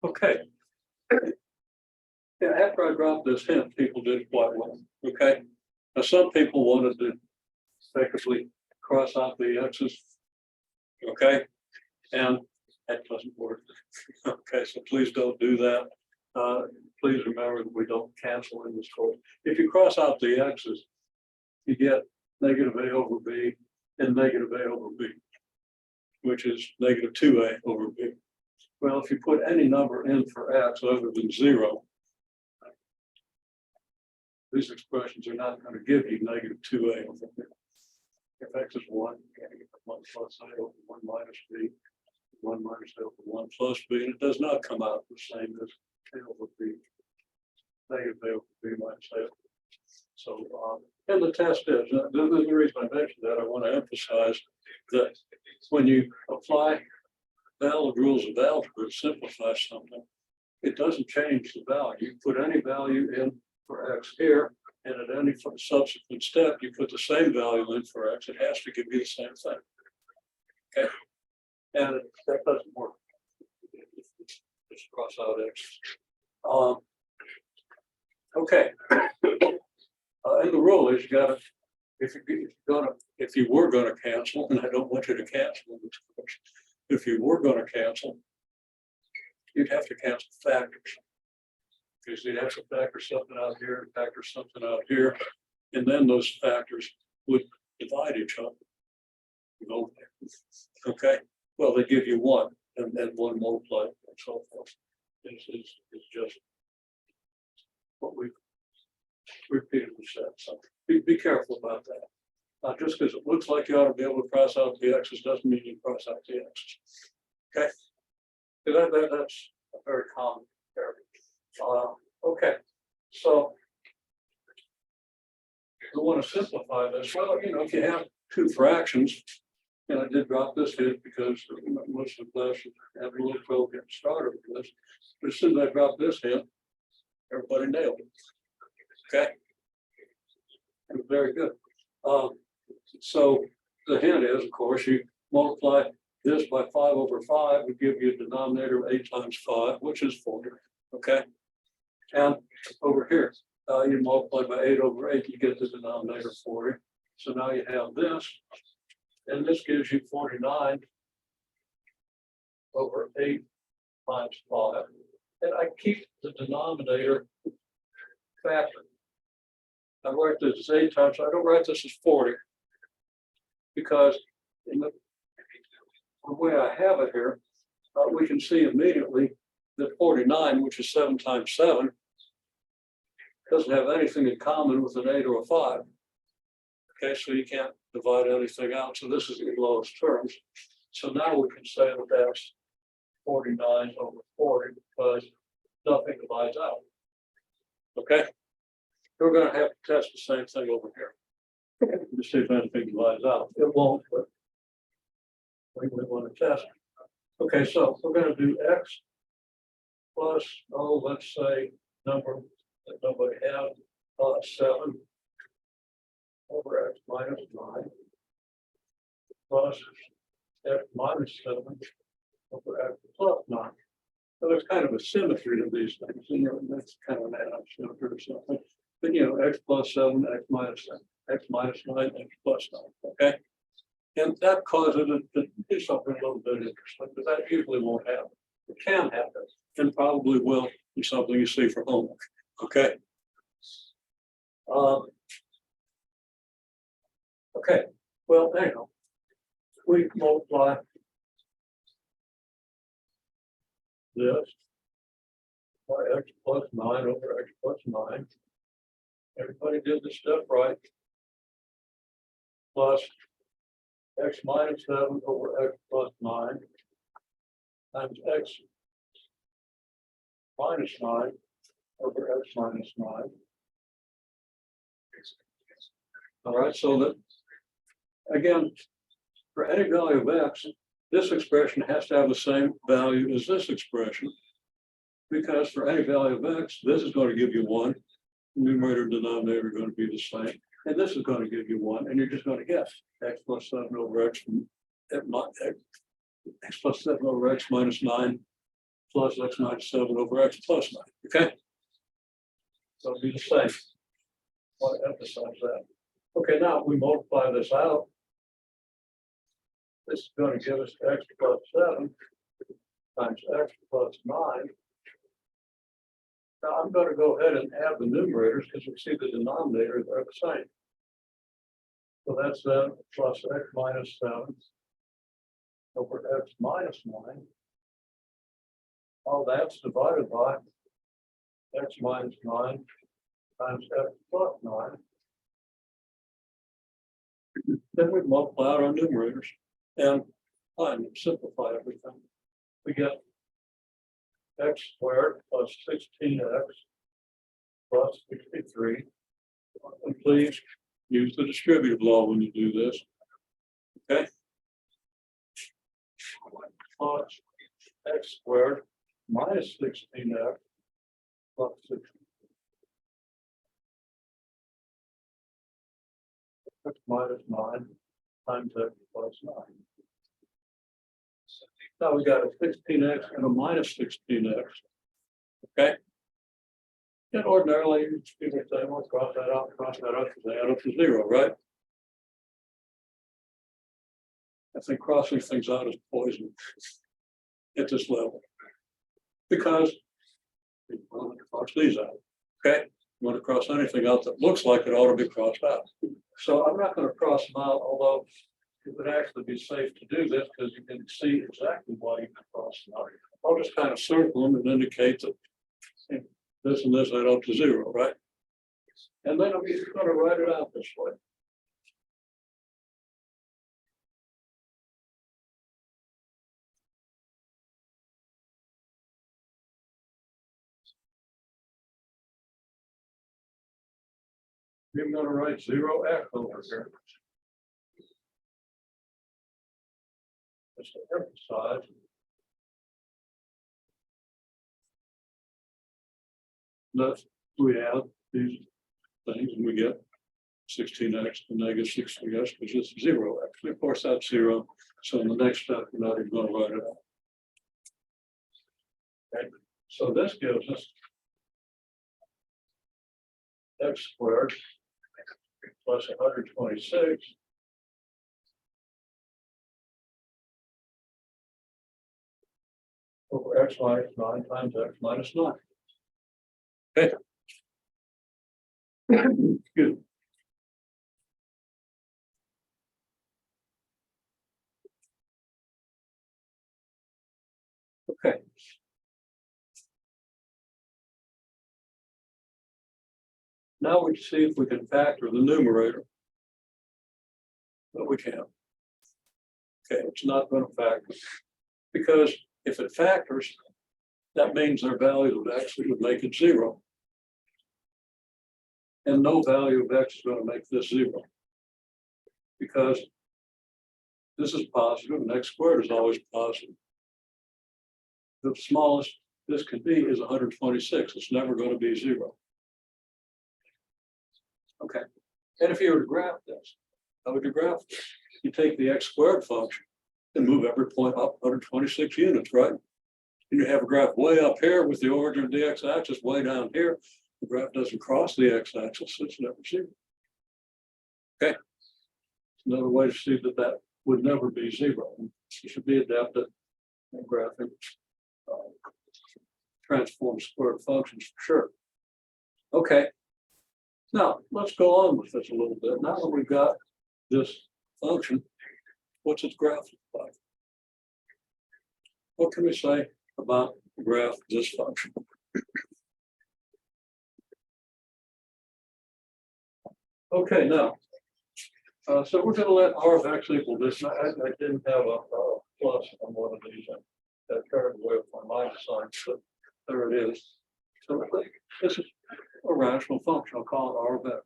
Okay. Yeah, after I dropped this hint, people did quite well. Okay. Now, some people wanted to effectively cross out the X's. Okay. And that doesn't work. Okay, so please don't do that. Please remember that we don't cancel in this course. If you cross out the X's, you get negative A over B and negative A over B, which is negative 2A over B. Well, if you put any number in for X other than 0, these expressions are not going to give you negative 2A over B. If X is 1, you're going to get 1 plus A over 1 minus B, 1 minus A over 1 plus B, and it does not come out the same as A over B. Negative A over B minus A over B. So, and the test is, the reason I mentioned that, I want to emphasize that when you apply valid rules of algebra to simplify something, it doesn't change the value. You put any value in for X here, and at any subsequent step, you put the same value in for X, it has to give you the same thing. Okay, and that doesn't work. Just cross out X. Okay. And the rule is you gotta, if you were gonna cancel, and I don't want you to cancel this course, if you were gonna cancel, you'd have to cancel factors. Because you'd have to factor something out here, factor something out here, and then those factors would divide each other. You know, okay, well, they give you 1, and then 1 multiplied and so forth. This is just what we've repeatedly said. So be careful about that. Just because it looks like you ought to be able to cross out the X's doesn't mean you cross out the X's. Okay, that's a very common error. Okay, so we want to simplify this. Well, you know, if you have 2 fractions, and I did drop this hit because most of the class have a little trouble getting started with this. But as soon as I drop this hit, everybody nailed it. Okay, and very good. So the hint is, of course, you multiply this by 5 over 5 would give you a denominator of 8 times 5, which is 40. Okay, and over here, you multiply by 8 over 8, you get the denominator 40. So now you have this, and this gives you 49 over 8 times 5. And I keep the denominator factor. I write this as 8 times, I don't write this as 40. Because in the way I have it here, we can see immediately that 49, which is 7 times 7, doesn't have anything in common with an 8 or a 5. Okay, so you can't divide anything out. So this is the lowest terms. So now we can say that that's 49 over 40 because nothing divides out. Okay, we're going to have to test the same thing over here to see if anything divides out. It won't, but we want to test it. Okay, so we're going to do X plus, let's say number that nobody has, 7 over X minus 9 plus X minus 7 over X plus 9. So there's kind of a symmetry to these things, and that's kind of an symmetry or something. But you know, X plus 7, X minus 7, X minus 9, X plus 9. Okay, and that causes it to do something a little bit interesting, but that usually won't happen. It can happen, and probably will be something you see for homework. Okay. Okay. Well, anyhow, we multiply this by X plus 9 over X plus 9. Everybody did this step right. Plus X minus 7 over X plus 9 times X minus 9 over X minus 9. All right, so that again, for any value of X, this expression has to have the same value as this expression, because for any value of X, this is going to give you 1. Numerator and denominator are going to be the same, and this is going to give you 1, and you're just going to guess X plus 7 over X plus 7 over X minus 9 plus x minus 7 over x plus 9. Okay. So it'll be the same. I want to emphasize that. Okay, now we multiply this out. This is going to give us x plus 7 times x plus 9. Now I'm going to go ahead and add the numerators because we see the denominators are the same. So that's plus x minus 7 over x minus 9. All that's divided by x minus 9 times x plus 9. Then we multiply out our numerators and simplify everything. We get x squared plus 16x plus 63. And please use the distributive law when you do this. Okay. Plus x squared minus 16x plus 60. X minus 9 times x plus 9. Now we got a 16x and a minus 16x. Okay. And ordinarily, people say, well, cross that out, because they add up to 0, right? I think crossing things out is poison at this level. Because you want to cross these out. Okay. You want to cross anything out that looks like it ought to be crossed out. So I'm not going to cross them out, although it would actually be safe to do this because you can see exactly why you can cross them out. I'll just kind of circle them and indicate that this and this add up to 0, right? And then I'm just going to write it out this way. I'm going to write 0x over here. Just to emphasize. That we add these things and we get 16x to negative 60x, which is 0. Actually, of course, that's 0. So in the next step, we're not even going to write it out. Okay. So this gives us x squared plus 126 over x minus 9 times x minus 9. Okay. Good. Okay. Now we see if we can factor the numerator. But we can't. Okay, it's not going to factor. Because if it factors, that means their value of x would make it 0. And no value of x is going to make this 0. Because this is positive and x squared is always positive. The smallest this can be is 126. It's never going to be 0. Okay. And if you were to graph this, how would you graph this? You take the x squared function and move every point up 126 units, right? And you have a graph way up here with the origin of the x-axis way down here. The graph doesn't cross the x-axis, so it's never 0. Okay. Another way to see that that would never be 0. You should be adept at graphing transform squared functions for sure. Okay. Now let's go on with this a little bit. Now that we've got this function, what's its graph look like? What can we say about the graph of this function? Okay, now, so we're going to let r of x equal this. I didn't have a plus on one of these. That turned away with my minus sign, but there it is. So this is a rational function. I'll call it r of x.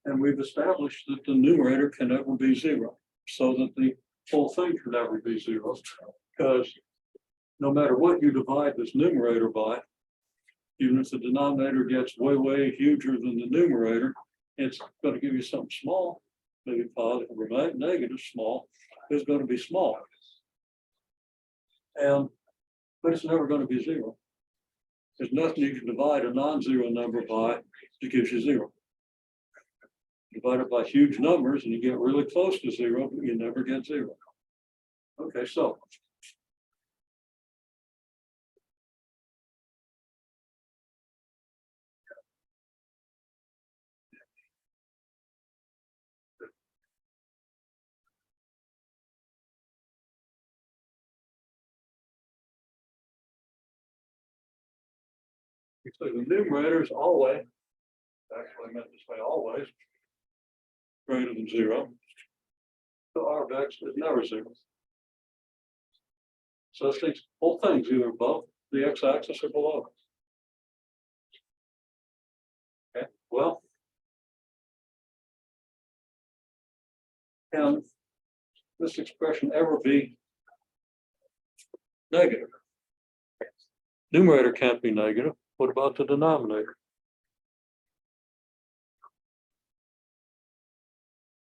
And we've established that the numerator can never be 0, so that the whole thing can never be 0, because no matter what you divide this numerator by, even if the denominator gets way, way huger than the numerator, it's going to give you something small, maybe positive or negative small, is going to be small. And but it's never going to be zero. There's nothing you can divide a non-zero number by that gives you zero. Divide it by huge numbers and you get really close to zero, but you never get zero. Okay, so. So the numerator is always, actually I meant to say always, greater than zero. So R of X is never zero. So these whole things either above the x-axis or below it. Okay, well. Can this expression ever be negative? Numerator can't be negative. What about the denominator?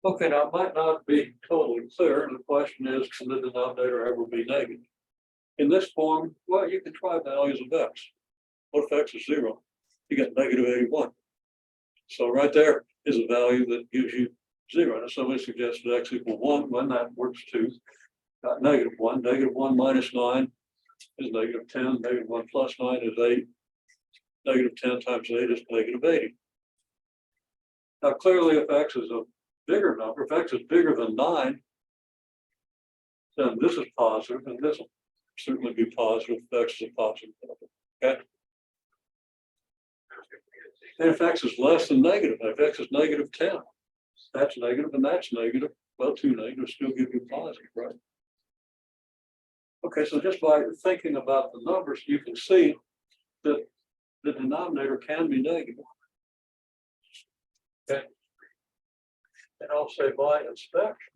Okay, now it might not be totally clear, and the question is, can the denominator ever be negative? In this form, well, you can try values of x. What if x is zero? You get negative 81. So right there is a value that gives you zero. And if somebody suggested x equal 1, when that works too. Negative 1. Negative 1 minus 9 is negative 10. Negative 1 plus 9 is 8. Negative 10 times 8 is negative 80. Now clearly if x is a bigger number, if x is bigger than 9, then this is positive, and this will certainly be positive if x is a positive number. Okay. And if x is less than negative, if x is negative 10, that's negative and that's negative. Well, two negatives still give you positive, right? Okay, so just by thinking about the numbers, you can see that the denominator can be negative. Okay. And I'll say by inspection.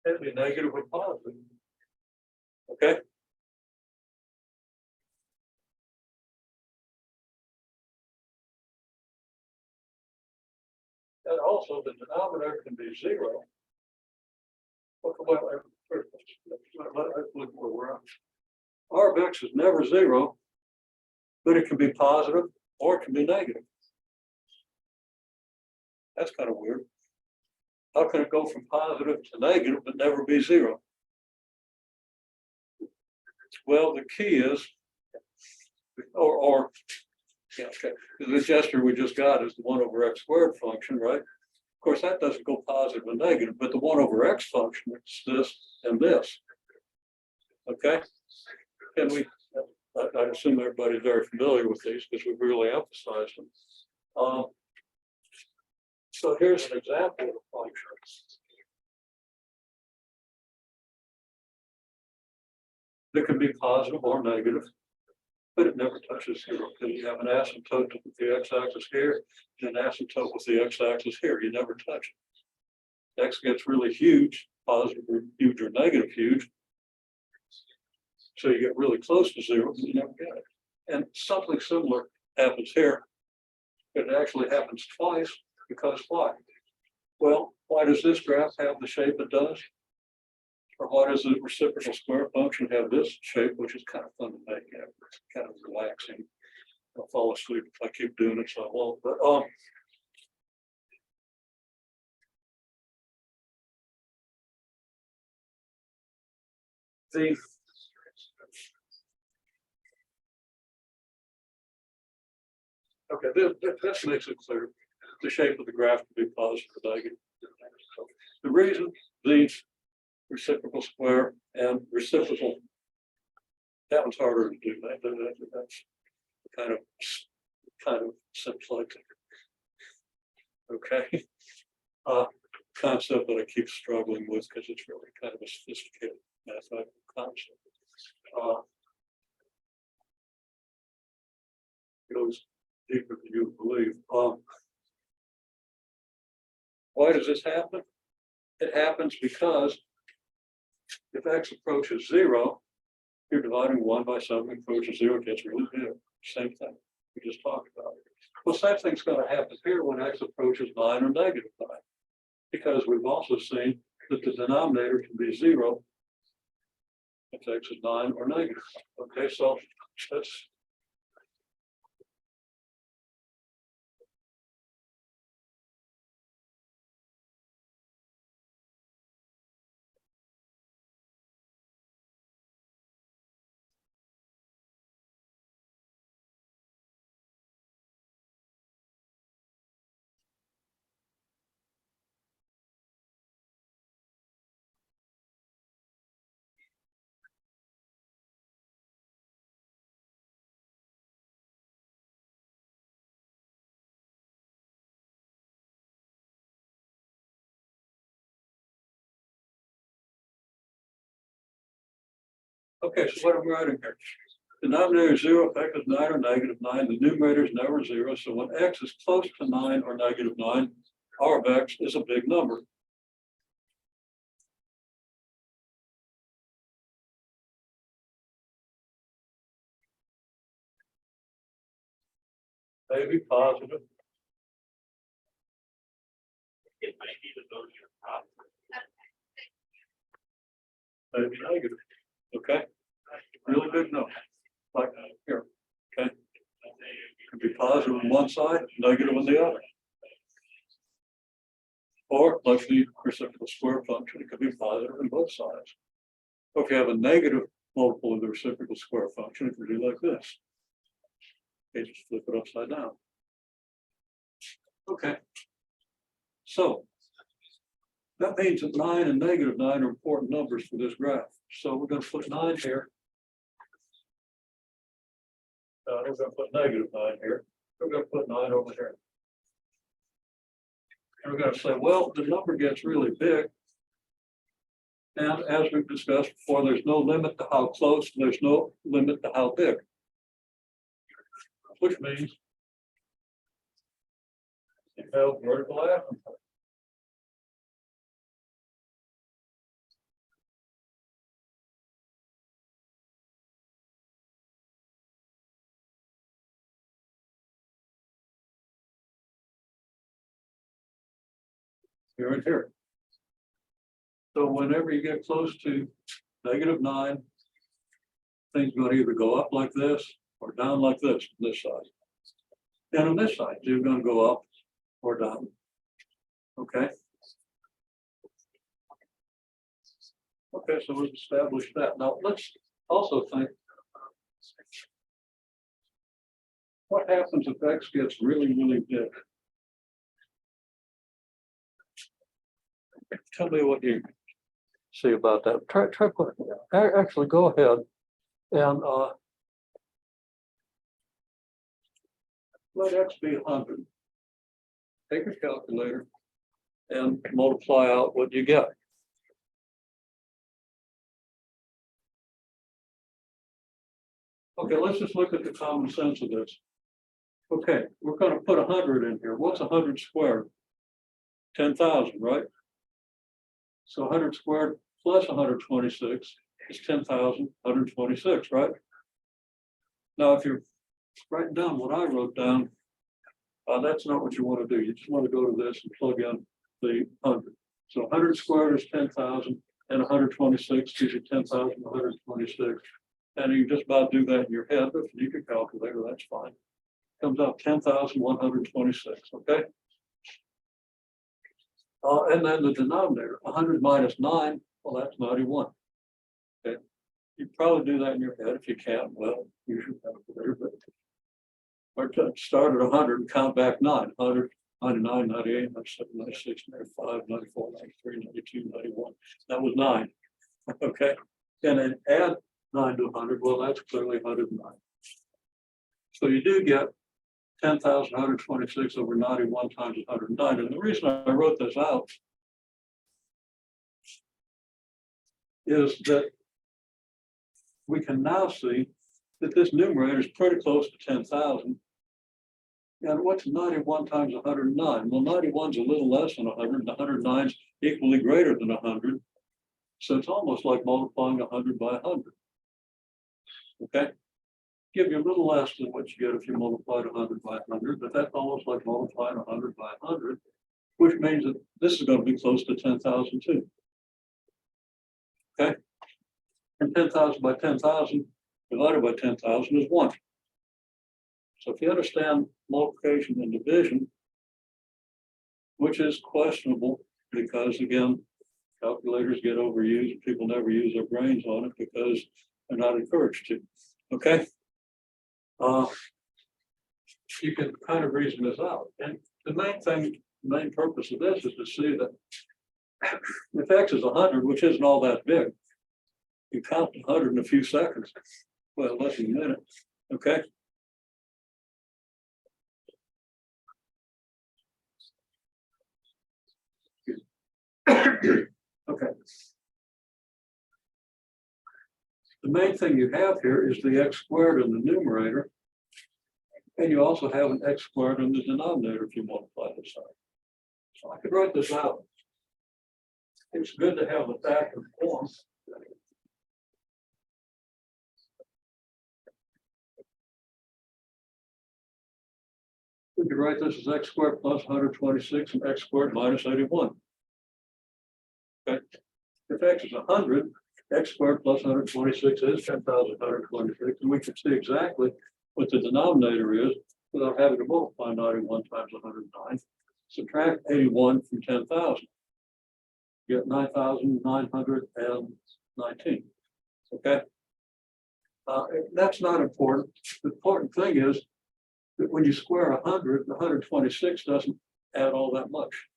It'd be negative or positive. Okay. And also the denominator can be zero. Well, let's look where we're at. R of X is never zero, but it can be positive or it can be negative. That's kind of weird. How can it go from positive to negative but never be zero? Well, the key is, yeah, okay. The gesture we just got is the 1 over x squared function, right? Of course, that doesn't go positive and negative, but the 1 over x function is this and this. Okay? And I assume everybody's very familiar with these because we've really emphasized them. So here's an example of a function. That can be positive or negative, but it never touches zero because you have an asymptote with the x-axis here and an asymptote with the x-axis here. You never touch it. X gets really huge, positive or huge or negative huge. So you get really close to zero, but you never get it. And something similar happens here. It actually happens twice because why? Well, why does this graph have the shape it does? Or why does the reciprocal square function have this shape, which is kind of fun to make, it's kind of relaxing. I'll fall asleep if I keep doing it, so I won't. But this makes it clear. The shape of the graph can be positive or negative. So the reason the reciprocal square and reciprocal, that one's harder to do. That's kind of simplistic. Okay. Concept that I keep struggling with because it's really kind of a sophisticated mathematical concept. It goes deeper than you believe. Why does this happen? It happens because if x approaches zero, You're dividing 1 by something, approaches 0, gets really big. Same thing we just talked about. Well, same thing's going to happen here when x approaches 9 or negative 9. Because we've also seen that the denominator can be 0 if x is 9 or negative. Okay, so that's okay. So what I'm writing here, denominator is 0 if x is 9 or negative 9. The numerator is never 0. So when x is close to 9 or negative 9, r of x is a big number. Maybe positive. It might be the maybe negative. Okay. Really big number. Like here. Okay. Could be positive on one side, negative on the other. Or like the reciprocal square function, it could be positive on both sides. Or if you have a negative multiple of the reciprocal square function, it could be like this. Okay, just flip it upside down. Okay. So that means that 9 and negative 9 are important numbers for this graph. So we're going to put 9 here. We're going to put negative 9 here. We're going to put 9 over here. And we're going to say, well, the number gets really big. And as we've discussed before, there's no limit to how close, there's no limit to how big. Which means you have vertical asymptote. Here and here. So whenever you get close to negative 9, things going to either go up like this or down like this on this side. And on this side, you're going to go up or down. Okay. Okay, so we've established that. Now let's also think, what happens if x gets really, really big? Tell me what you see about that. Try put, actually go ahead and let x be 100. Take your calculator and multiply out what you get. Okay, let's just look at the common sense of this. Okay, we're going to put 100 in here. What's 100 squared? 10,000, right? So 100 squared plus 126 is 10,126, right? Now, if you're writing down what I wrote down, that's not what you want to do. You just want to go to this and plug in the 100. So 100 squared is 10,000 and 126 gives you 10,126. And you just about do that in your head, but if you can calculator, that's fine. Comes out 10,126, okay? And then the denominator, 100 minus 9, well, that's 91. Okay, you probably do that in your head. If you can't, well, you should calculator, but or start at 100 and count back 9, 100, 99, 98, 97, 96, 95, 94, 93, 92, 91. That was 9. Okay, and then add 9 to 100. Well, that's clearly 109. So you do get 10,126 over 91 times 109. And the reason I wrote this out is that we can now see that this numerator is pretty close to 10,000. And what's 91 times 109? Well, 91 is a little less than 100, and 109 is equally greater than 100. So it's almost like multiplying 100 by 100. Okay? Give you a little less than what you get if you multiply 100 by 100, but that's almost like multiplying 100 by 100, which means that this is going to be close to 10,000 too. Okay? And 10,000 by 10,000 divided by 10,000 is 1. So if you understand multiplication and division, which is questionable because, again, calculators get overused. People never use their brains on it because they're not encouraged to. Okay? You can kind of reason this out. And the main purpose of this is to see that if X is 100, which isn't all that big, you count 100 in a few seconds. Well, less than a minute. Okay? Okay. The main thing you have here is the X squared in the numerator. And you also have an X squared in the denominator if you multiply this out. So I could write this out. It's good to have the factor form. We could write this as X squared plus 126 and X squared minus 81. Okay. If X is 100, X squared plus 126 is 10,126, and we can see exactly what the denominator is without having to multiply 91 times 109. Subtract 81 from 10,000. Get 9,919. Okay. That's not important. The important thing is that when you square 100, the 126 doesn't add all that much.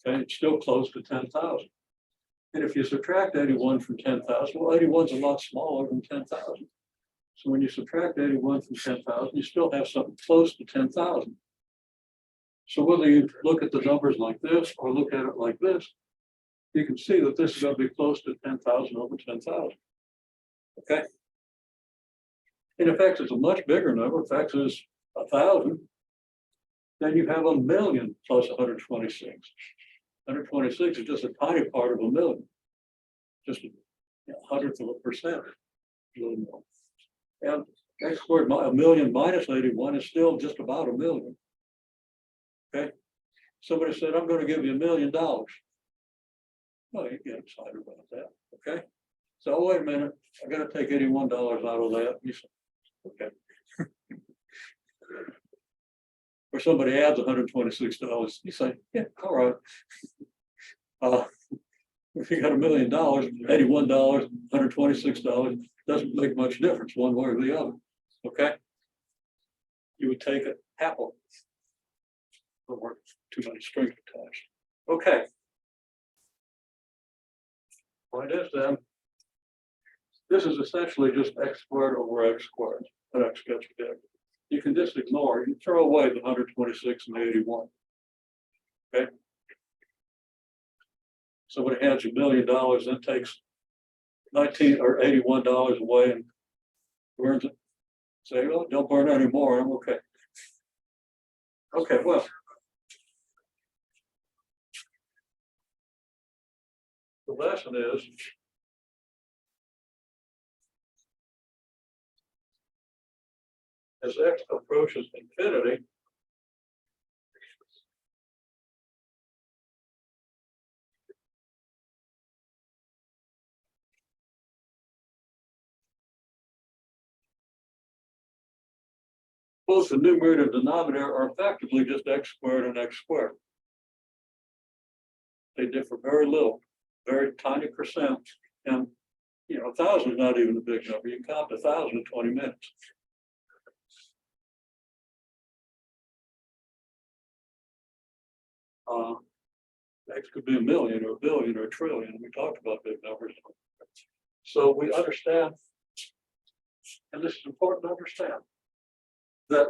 Okay, it's still close to 10,000. And if you subtract 81 from 10,000, well, 81 is a lot smaller than 10,000. So when you subtract 81 from 10,000, you still have something close to 10,000. So whether you look at the numbers like this or look at it like this, you can see that this is going to be close to 10,000 over 10,000. Okay. And if X is a much bigger number, if X is 1,000, then you have a million plus 126. 126 is just a tiny part of a million, just a hundredth of a percent, a little more. And X squared, a million minus 81 is still just about a million. Okay. Somebody said, I'm going to give you $1 million. Well, you get excited about that. Okay. So wait a minute, I got to take $81 out of that. You say, okay. Or somebody adds $126. You say, yeah, all right. If you got $1 million, $81, $126 doesn't make much difference one way or the other. Okay. You would take it happily. There weren't too many strings attached. Okay. Point is then, this is essentially just X squared over X squared, but X gets big. You can just ignore, you throw away the 126 and the 81. Okay. Somebody hands you $1 million, then takes 19 or $81 away and burns it. Say, oh, don't burn any more, I'm okay. Okay, well. The lesson is as X approaches infinity, both the numerator and denominator are effectively just X squared and X squared. They differ very little, very tiny percent. And, 1,000 is not even a big number. You count 1,000 in 20 minutes. X could be a million or a billion or a trillion. We talked about big numbers. So we understand, and this is important to understand, that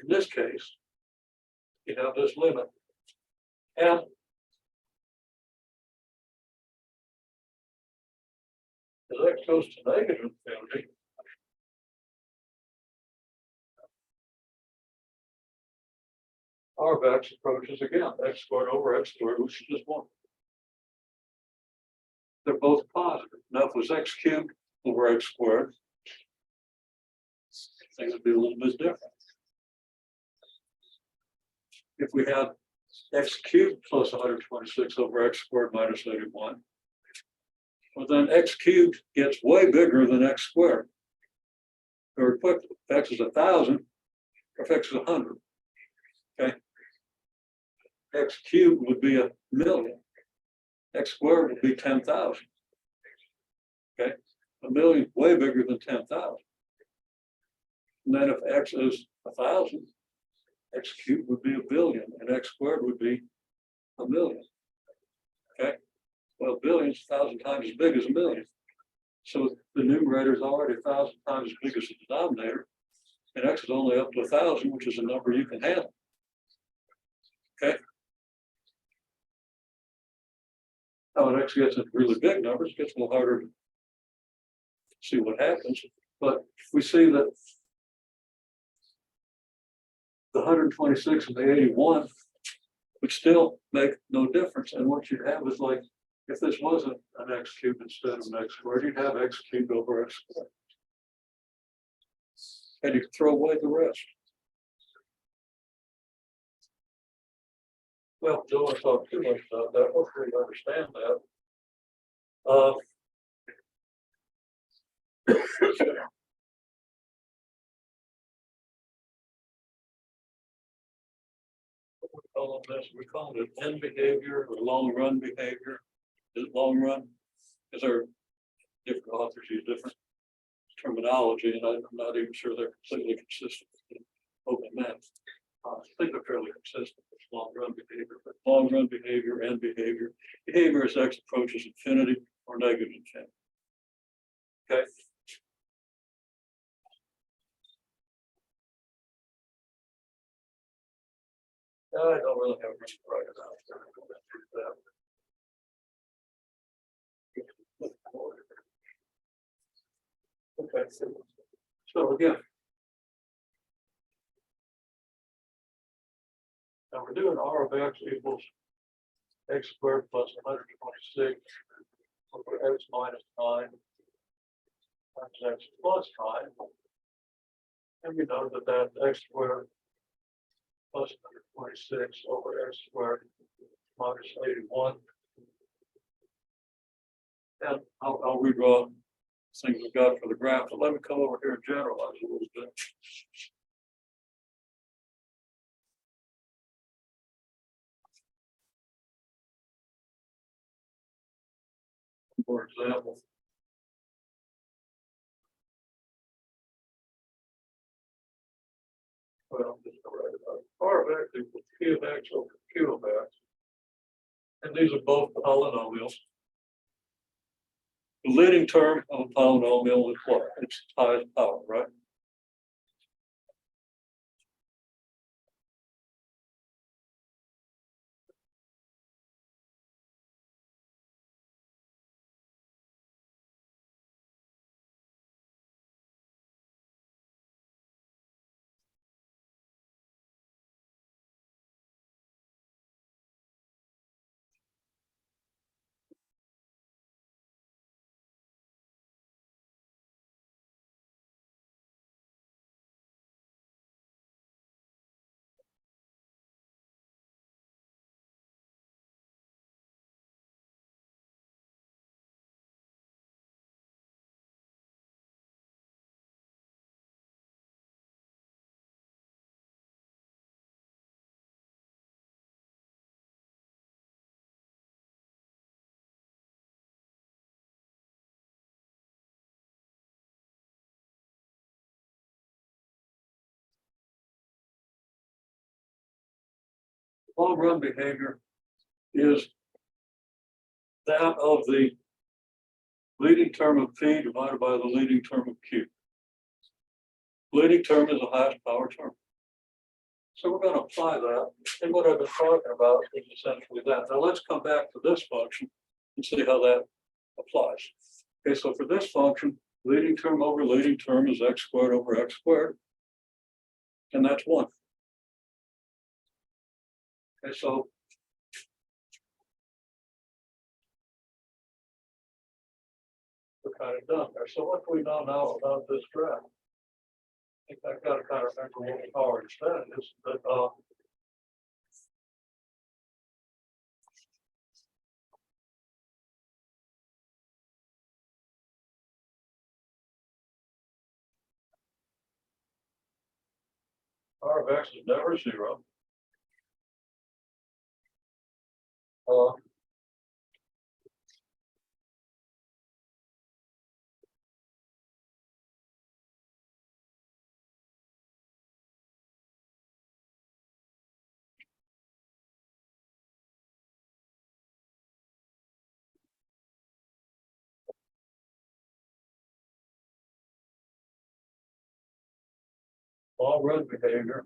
in this case, you have this limit. And as X goes to negative infinity, R of X approaches again, X squared over X squared, which is just 1. they're both positive. Now, if it was x cubed over x squared, things would be a little bit different. If we had x cubed plus 126 over x squared minus 81, well, then x cubed gets way bigger than x squared very quickly. If x is 1,000, or if x is 100, okay? X cubed would be 1,000,000. X squared would be 10,000. Okay, 1,000,000 way bigger than 10,000. And then if x is 1,000, x cubed would be 1,000,000,000, and x squared would be 1,000,000. Okay, well, billion is 1,000 times as big as 1,000,000. So the numerator is already 1,000 times as big as the denominator, and x is only up to 1,000, which is a number you can handle. Okay. Now, when x gets into really big numbers, it gets a little harder to see what happens. But we see that the 126 and the 81 would still make no difference. And what you'd have is like, if this wasn't an x cubed instead of an x squared, you'd have x cubed over x squared. And you can throw away the rest. Well, don't want to talk too much about that. Hopefully you understand that. We call it end behavior or long run behavior. Is it long run? Because there are different authors use different terminology, and I'm not even sure they're completely consistent with open math. I think they're fairly consistent with long run behavior, but long run behavior and behavior. Behavior as x approaches infinity or negative infinity. Okay. I don't really have much to write about. Okay, so again, now we're doing R of x equals x squared plus 126 over x minus 9 times x plus 9. And we know that that's x squared plus 126 over x squared minus 81. And I'll redraw things we've got for the graph, but let me come over here and generalize a little bit. For example, well, I'm just going to write it out. R of x equals P of x over Q of x. And these are both polynomials. The leading term of a polynomial is what? It's highest power, right? Long run behavior is that of the leading term of P divided by the leading term of Q. Leading term is the highest power term. So we're going to apply that. And what I've been talking about is essentially that. Now let's come back to this function and see how that applies. Okay, so for this function, leading term over leading term is x squared over x squared. And that's 1. Okay, so kind of done there. So what do we know now about this graph? I think I've got to kind of remember what we already said is that, R of X is never zero. All red behavior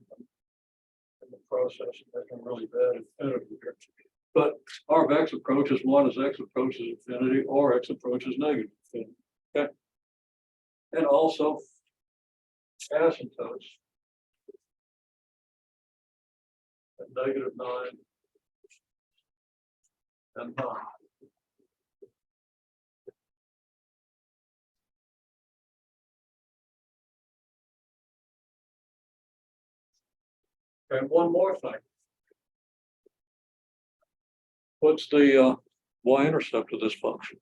in the process of making really bad infinity here. But R of X approaches one as X approaches infinity or X approaches negative infinity. Okay. And also asymptotes at -9 and 9. And one more thing. What's the y-intercept of this function?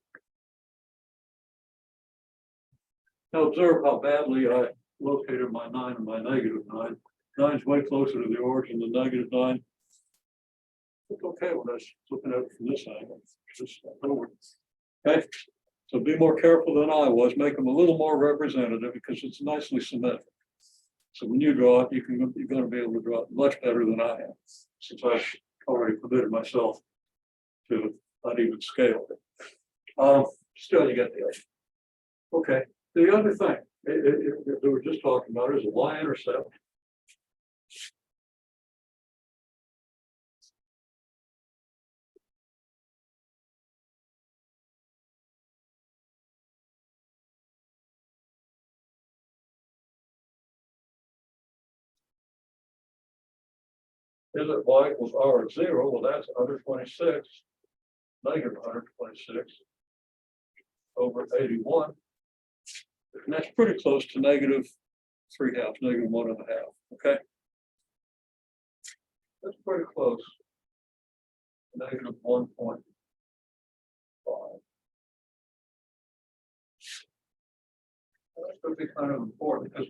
Now observe how badly I located my 9 and my -9. 9's way closer to the origin than -9. It's okay when I was looking at it from this angle. Just over. Okay, so be more careful than I was. Make them a little more representative because it's nicely symmetric. So when you draw it, you're going to be able to draw it much better than I have, since I've already committed myself to uneven scale. Still, you get the idea. Okay, the other thing that we were just talking about is a y-intercept. Is it y equals r of 0? Well, that's 126, -126 over 81. And that's pretty close to -3/2, -1.5. Okay. That's pretty close. -1.5. That's going to be kind of important because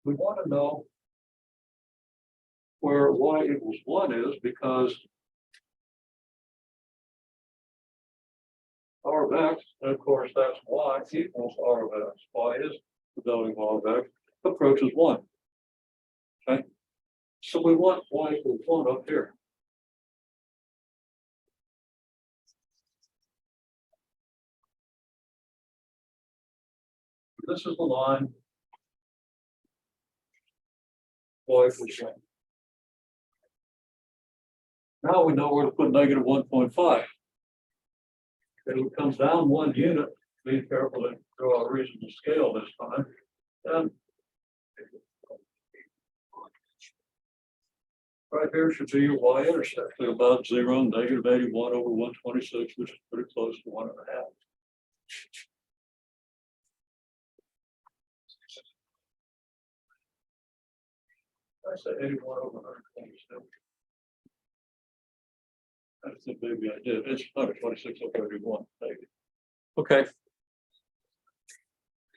we want to know where y equals 1 is, because R of X, and of course that's y equals R of X. Y is the value of R of X, approaches 1. Okay, so we want y equals 1 up here. This is the line y equals 1. Now we know where to put -1.5. It comes down 1 unit. Be careful to draw a reasonable scale this time. And right here should be your y-intercept, about 0, -81 over 126, which is pretty close to 1.5. I said 81 over 126. I think maybe I did. It's 126 over 81. Maybe. Okay.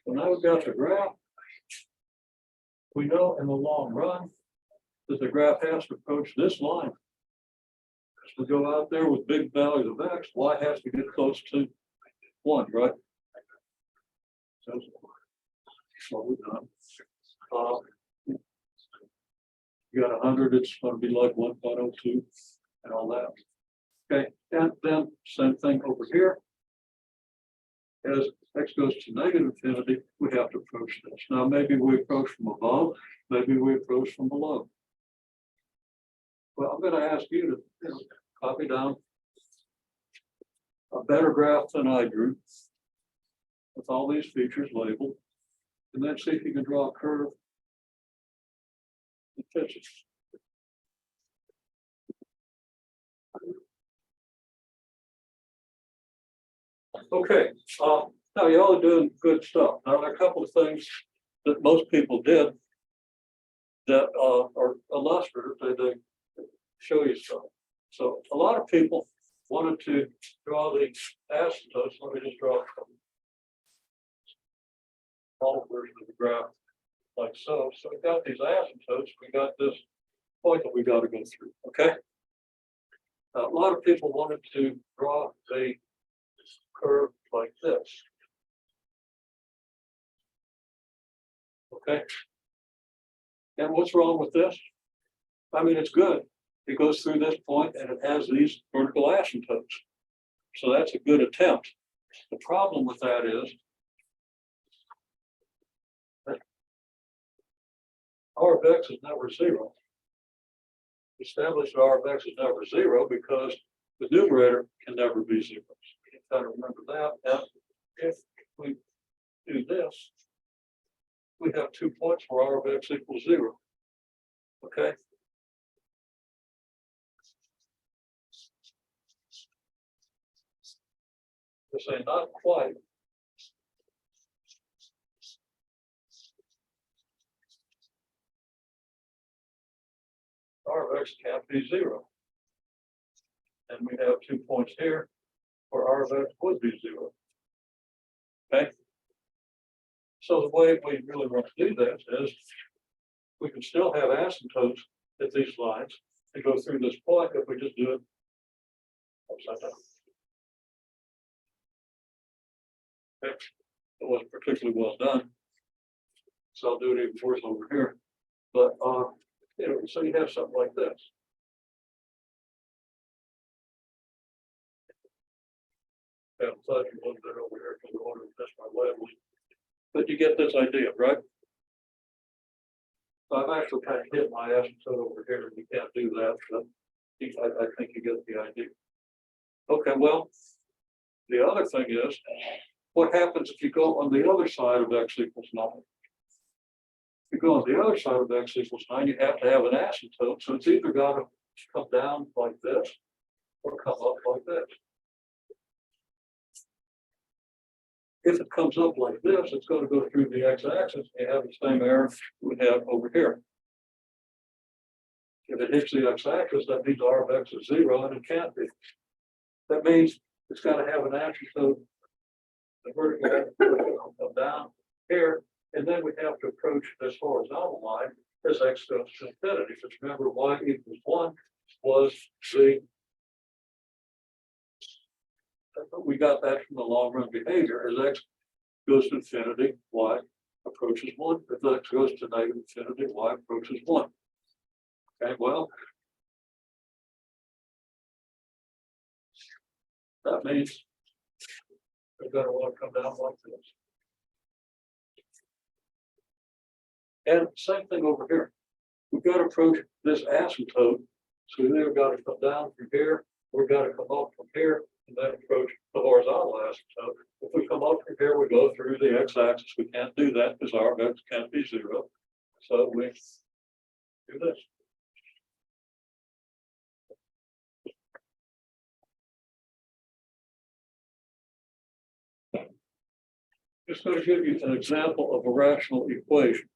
So now we've got the graph. We know in the long run that the graph has to approach this line. As we go out there with big values of x, y has to get close to 1, right? So that's what we've done. You got 100, it's going to be like 1.02 and all that. Okay, and then same thing over here. As x goes to -infinity, we have to approach this. Now, maybe we approach from above, maybe we approach from below. Well, I'm going to ask you to copy down a better graph than I drew with all these features labeled, and then see if you can draw a curve that fits it. Okay, now y'all are doing good stuff. Now, there are a couple of things that most people did that are illustrative, they show you stuff. So a lot of people wanted to draw the asymptotes. Let me just draw a small version of the graph like so. So we got these asymptotes, we got this point that we got to go through, okay? A lot of people wanted to draw a curve like this. Okay. And what's wrong with this? I mean, it's good. It goes through this point and it has these vertical asymptotes. So that's a good attempt. The problem with that is that R of X is never zero. Established that R of X is never zero because the numerator can never be zero. You gotta remember that. And if we do this, we have 2 points where R of X equals 0. Okay. To say not quite. R of X can't be 0. And we have 2 points here where R of X would be 0. Okay. So the way we really want to do this is we can still have asymptotes at these lines and go through this point if we just do it upside down. Okay. It wasn't particularly well done. So I'll do it even worse over here. But you know, so you have something like this. I'm touching a little bit over here because I want to test my levels. But you get this idea, right? So I've actually kind of hit my asymptote over here. You can't do that, but I think you get the idea. Okay, well, the other thing is, what happens if you go on the other side of X equals 9? If you go on the other side of X equals 9, you have to have an asymptote. So it's either got to come down like this or come up like this. If it comes up like this, it's going to go through the x-axis. You have the same error we have over here. If it hits the x-axis, that means R of X is 0, and it can't be. That means it's got to have an asymptote. The vertical will come down here, and then we have to approach this horizontal line as X goes to infinity. Just remember, Y equals 1 was the. We got that from the long run behavior. As X goes to infinity, Y approaches 1. If X goes to negative infinity, Y approaches 1. Okay, well, that means they're going to want to come down like this. And same thing over here. We've got to approach this asymptote. So we've either got to come down from here, we've got to come up from here, and then approach the horizontal asymptote. If we come up from here, we go through the x-axis. We can't do that because R of X can't be 0. So we do this. Just going to give you an example of a rational equation.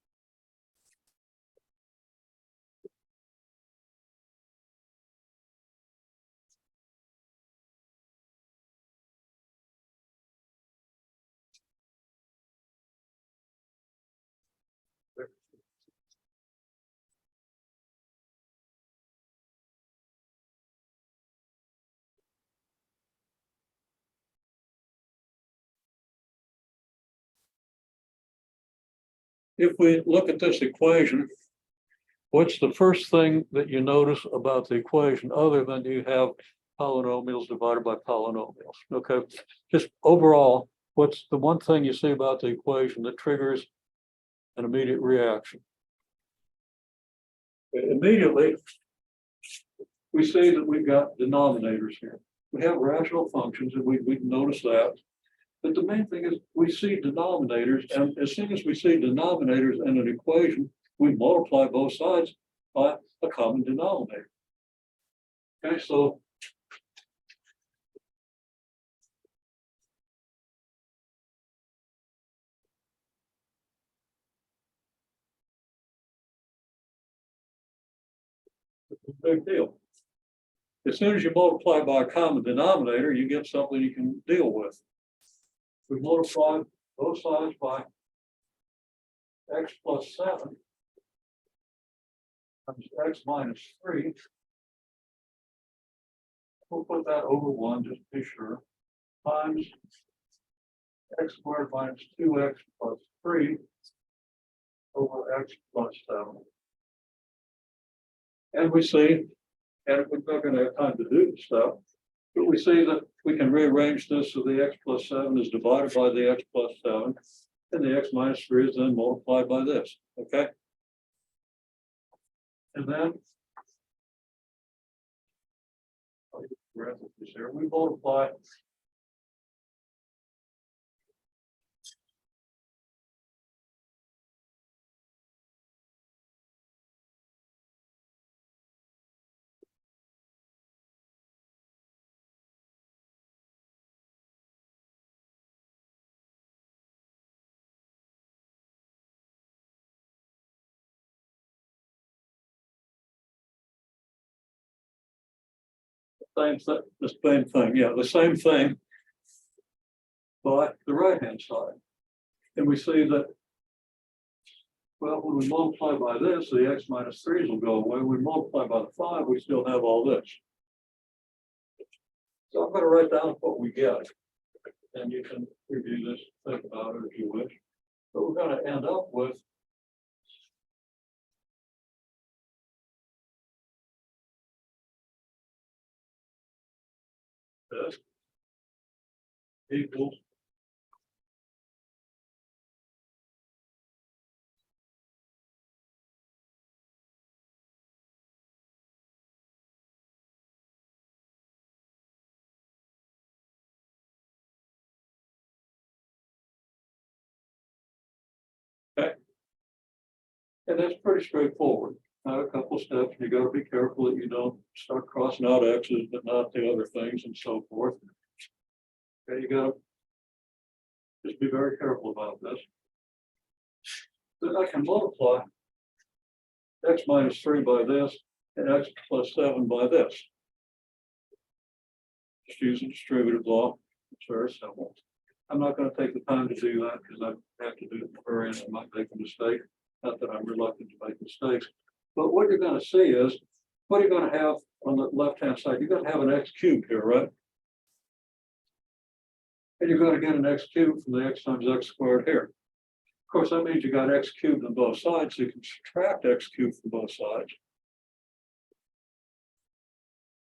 If we look at this equation, what's the first thing that you notice about the equation other than you have polynomials divided by polynomials? Okay, just overall, what's the one thing you see about the equation that triggers an immediate reaction? Immediately, we see that we've got denominators here. We have rational functions, and we can notice that. But the main thing is we see denominators, and as soon as we see denominators in an equation, we multiply both sides by a common denominator. Okay, so Big deal. As soon as you multiply by a common denominator, you get something you can deal with. We multiply both sides by x plus 7 times x minus 3. We'll put that over 1 just to be sure, times x squared minus 2x plus 3 over x plus 7. And we see, and we're not going to have time to do the stuff, but we see that we can rearrange this so the x plus 7 is divided by the x plus 7, and the x minus 3 is then multiplied by this, okay? And then we multiply the same thing, yeah, the same thing, but the right-hand side. And we see that, well, when we multiply by this, the x minus 3's will go away. When we multiply by the 5, we still have all this. So I'm going to write down what we get, and you can review this, think about it if you wish. But we're going to end up with this equals okay. And that's pretty straightforward. Now, a couple of steps, you got to be careful that you don't start crossing out x's, but not the other things and so forth. Okay, you got to just be very careful about this. Then I can multiply x minus 3 by this and x plus 7 by this. Just using distributive law. It's very simple. I'm not going to take the time to do that because I have to do it at the very end. I might make a mistake. Not that I'm reluctant to make mistakes. But what you're going to see is, what you're going to have on the left-hand side, you're going to have an x cubed here, right? And you're going to get an x cubed from the x times x squared here. Of course, that means you got x cubed on both sides, so you can subtract x cubed from both sides.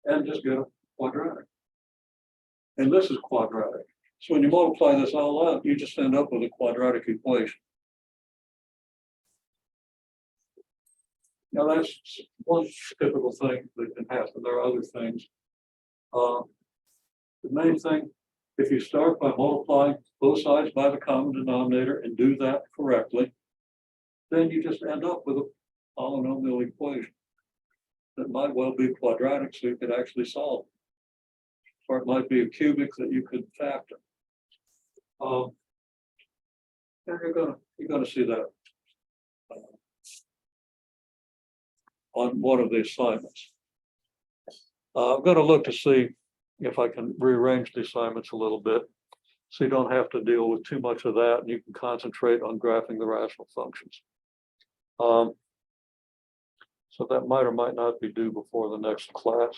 And just get a quadratic. And this is quadratic. So when you multiply this all out, you just end up with a quadratic equation. Now that's one typical thing that can happen. There are other things. The main thing, if you start by multiplying both sides by the common denominator and do that correctly, then you just end up with a polynomial equation that might well be quadratic, so you could actually solve it. Or it might be a cubic that you could factor. And you're gonna see that on one of the assignments. I'm going to look to see if I can rearrange the assignments a little bit, so you don't have to deal with too much of that, and you can concentrate on graphing the rational functions. So that might or might not be due before the next class.